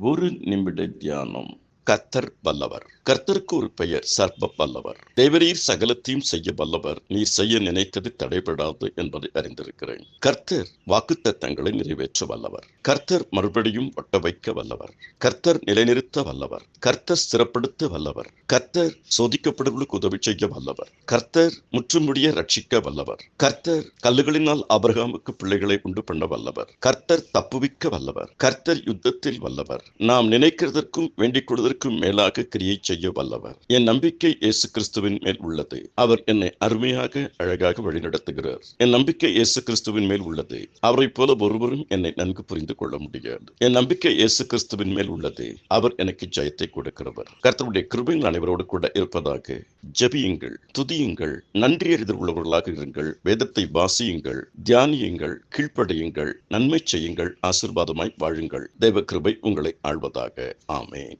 ஒரு நிமிட தியானம். கர்த்தர் வல்லவர். கர்த்தருக்கு ஒரு பெயர் சர்வ வல்லவர். தேவரீர் சகலத்தையும் செய்ய வல்லவர். நீர் செய்ய நினைத்தது தடைபடாது என்பதை அறிந்திருக்கிறேன். கர்த்தர் வாக்குத்தத்தங்களை நிறைவேற்ற வல்லவர். கர்த்தர் மறுபடியும் ஒட்ட வைக்க வல்லவர். கர்த்தர் நிலைநிறுத்த வல்லவர். கர்த்தர் ஸ்திரப்படுத்த வல்லவர். கர்த்தர் சோதிக்கப்படுவர்களுக்கு உதவி செய்ய வல்லவர். கர்த்தர் முற்றுமுடிய ரட்சிக்க வல்லவர். கர்த்தர் கல்லுகளினால் ஆபிரகாமுக்கு பிள்ளைகளை உண்டு பண்ண வல்லவர். கர்த்தர் தப்புவிக்க வல்லவர். கர்த்தர் யுத்தத்தில் வல்லவர். நாம் நினைக்கிறதற்கும் வேண்டிக் கொள்வதற்கும் மேலாக கிரியை செய்ய வல்லவர். என் நம்பிக்கை இயேசு கிறிஸ்துவின் மேல் உள்ளது. அவர் என்னை அருமையாக அழகாக வழிநடத்துகிறார். என் நம்பிக்கை இயேசு கிறிஸ்துவின் மேல் உள்ளது. அவரை போல ஒருவரும் என்னை நன்கு புரிந்து கொள்ள முடியாது. என் நம்பிக்கை இயேசு கிறிஸ்துவின் மேல் உள்ளது. அவர் எனக்கு ஜெயத்தை கொடுக்கிறவர். கர்த்தருடைய கிருபையில் அனைவரோடு கூட இருப்பதாக. ஜெபியுங்கள், துதியுங்கள், நன்றி அறிதல் உள்ளவர்களாக இருங்கள். வேதத்தை வாசியுங்கள், தியானியுங்கள், கீழ்ப்படியுங்கள், நன்மை செய்யுங்கள், ஆசீர்வாதமாய் வாழுங்கள். தேவ கிருபை உங்களை ஆள்வதாக. ஆமென்.